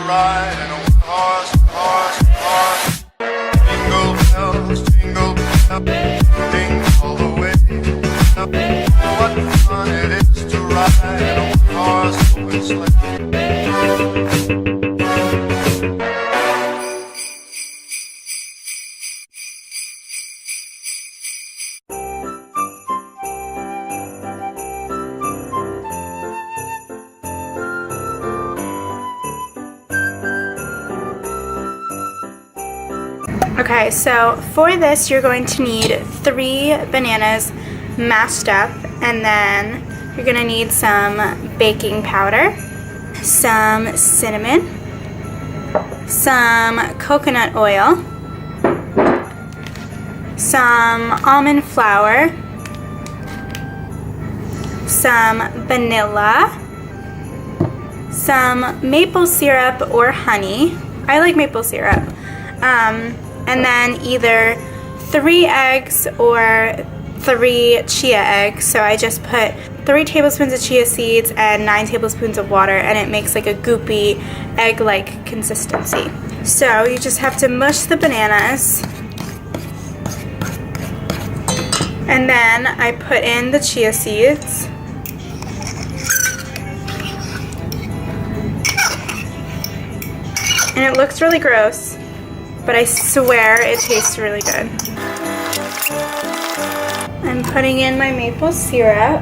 ride in a one-horse. Jingle bells, jingle bells, ding all the way. What fun it is to ride in a one-horse open sleigh. Okay, so for this you're going to need 3 bananas mashed up, and then you're going to need some baking powder, some cinnamon, some coconut oil, some almond flour, some vanilla, some maple syrup or honey. I like maple syrup. And then either 3 eggs or 3 chia eggs. So I just put 3 tablespoons of chia seeds and 9 tablespoons of water, and it makes like a goopy egg-like consistency. So you just have to mush the bananas, and then I put in the chia seeds. And it looks really gross, but I swear it tastes really good. I'm putting in my maple syrup.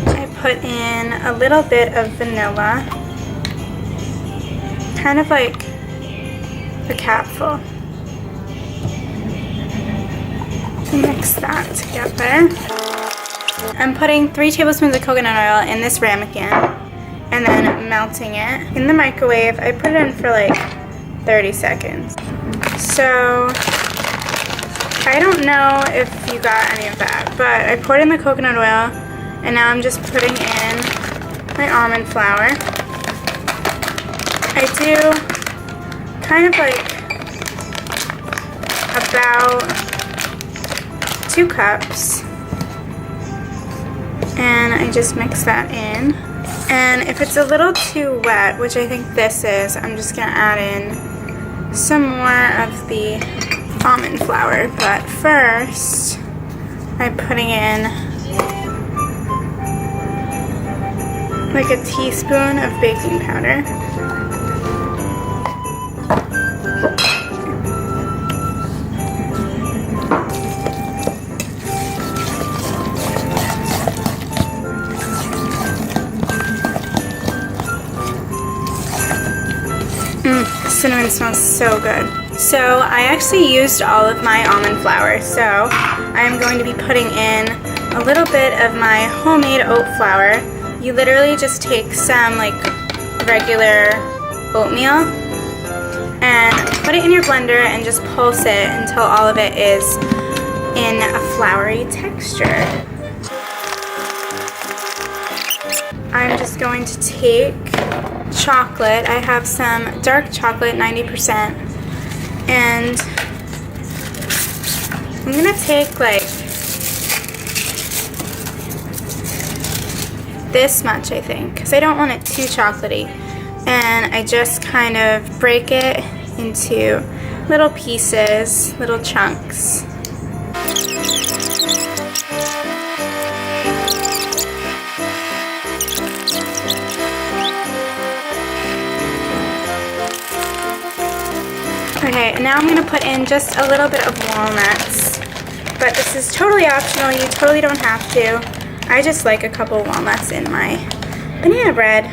I put in a little bit of vanilla, kind of like a capful. Mix that together. I'm putting 3 tablespoons of coconut oil in this ramekin and then melting it in the microwave. I put it in for like 30 seconds. So I don't know if you got any of that, but I poured in the coconut oil, and now I'm just putting in my almond flour. I do kind of like about 2 cups, and I just mix that in. And if it's a little too wet, which I think this is, I'm just gonna add in some more of the almond flour. But first, I'm putting in like a teaspoon of baking powder. Cinnamon smells so good. So I actually used all of my almond flour, so I'm going to be putting in a little bit of my homemade oat flour. You literally just take some like regular oatmeal and put it in your blender and just pulse it until all of it is in a floury texture. I'm just going to take chocolate. I have some dark chocolate, 90%, and I'm gonna take like this much, I think, because I don't want it too chocolatey, and I just kind of break it into little pieces, little chunks. Okay, and now I'm going to put in just a little bit of walnuts, but this is totally optional. You totally don't have to. I just like a couple walnuts in my banana bread.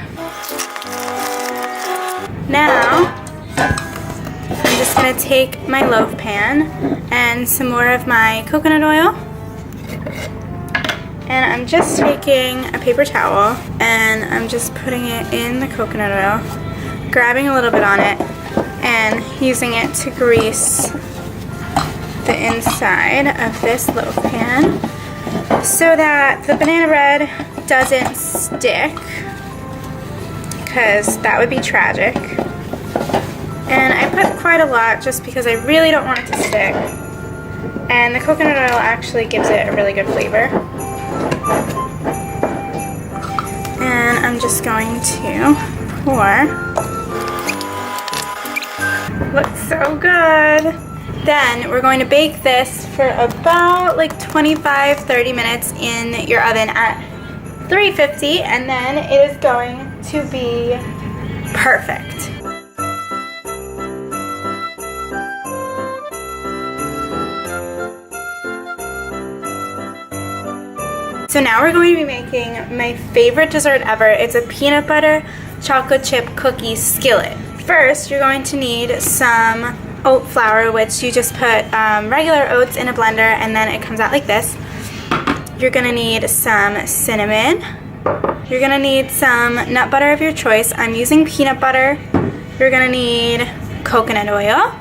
Now, I'm just going to take my loaf pan and some more of my coconut oil, and I'm just taking a paper towel and I'm just putting it in the coconut oil, grabbing a little bit on it, and using it to grease the inside of this loaf pan so that the banana bread doesn't stick, because that would be tragic. And I put quite a lot just because I really don't want it to stick, and the coconut oil actually gives it a really good flavor. And I'm just going to pour. Looks so good. Then we're going to bake this for about like 25-30 minutes in your oven at 350, and then it is going to be perfect. So now we're going to be making my favorite dessert ever. It's a peanut butter chocolate chip cookie skillet. First, you're going to need some oat flour, which you just put regular oats in a blender and then it comes out like this. You're gonna need some cinnamon. You're gonna need some nut butter of your choice. I'm using peanut butter. You're gonna need coconut oil,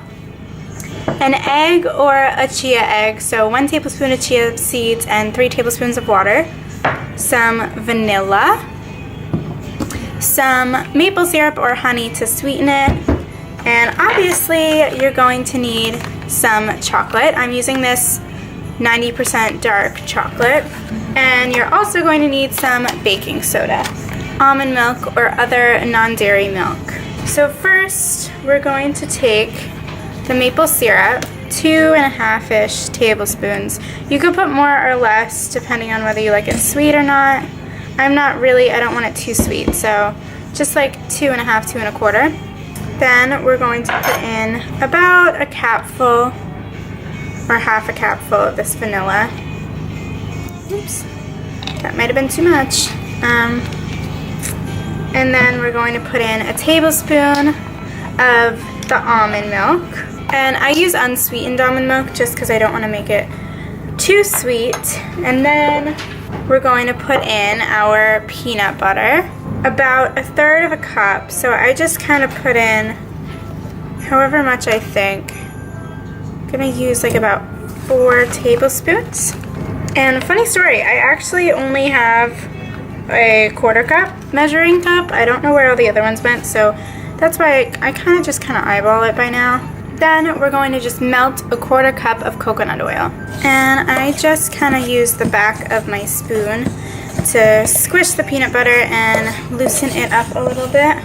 an egg or a chia egg, so 1 tablespoon of chia seeds and 3 tablespoons of water, some vanilla, some maple syrup or honey to sweeten it, and obviously you're going to need some chocolate. I'm using this 90% dark chocolate, and you're also going to need some baking soda, almond milk or other non-dairy milk. So first we're going to take the maple syrup, 2.5-ish tablespoons. You could put more or less depending on whether you like it sweet or not. I don't want it too sweet, so just like 2.5, 2 1/4. Then we're going to put in about a capful or half a capful of this vanilla. Oops, that might have been too much. And then we're going to put in a tablespoon of the almond milk. And I use unsweetened almond milk just because I don't want to make it too sweet. And then we're going to put in our peanut butter, about 1/3 of a cup. So I just kind of put in however much I think. I'm gonna use like about 4 tablespoons. And funny story, I actually only have a 1/4 cup measuring cup. I don't know where all the other ones went, so that's why I kind of just eyeball it by now. Then we're going to just melt a 1/4 cup of coconut oil. And I just kind of use the back of my spoon to squish the peanut butter and loosen it up a little bit.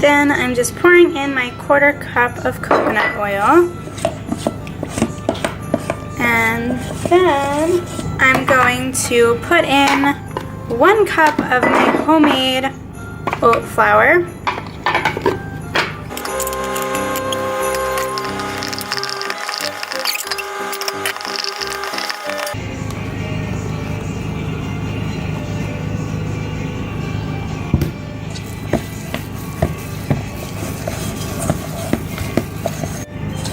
Then I'm just pouring in my 1/4 cup of coconut oil. And then I'm going to put in 1 cup of my homemade oat flour.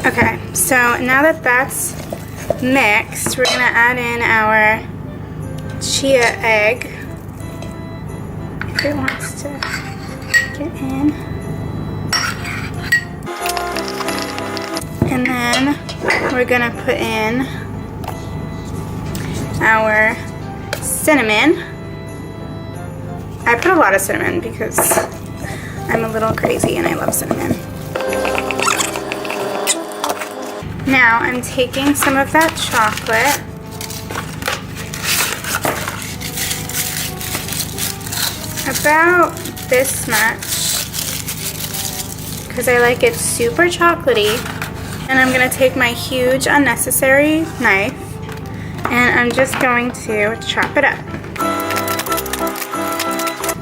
Okay, so now that that's mixed, we're gonna add in our chia egg, if it wants to get in. And then we're gonna put in our cinnamon. I put a lot of cinnamon because I'm a little crazy and I love cinnamon. Now I'm taking some of that chocolate, about this much, because I like it super chocolatey, and I'm going to take my huge unnecessary knife and I'm just going to chop it up.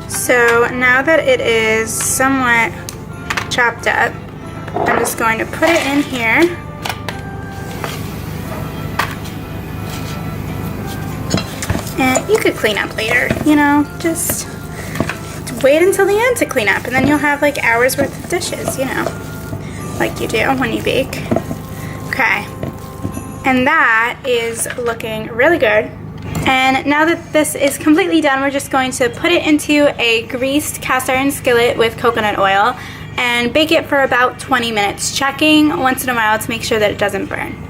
So now that it is somewhat chopped up, I'm just going to put it in here. And you could clean up later, you know, just wait until the end to clean up and then you'll have like hours worth of dishes, you know, like you do when you bake. Okay, and that is looking really good. And now that this is completely done, we're just going to put it into a greased cast iron skillet with coconut oil and bake it for about 20 minutes, checking once in a while to make sure that it doesn't burn.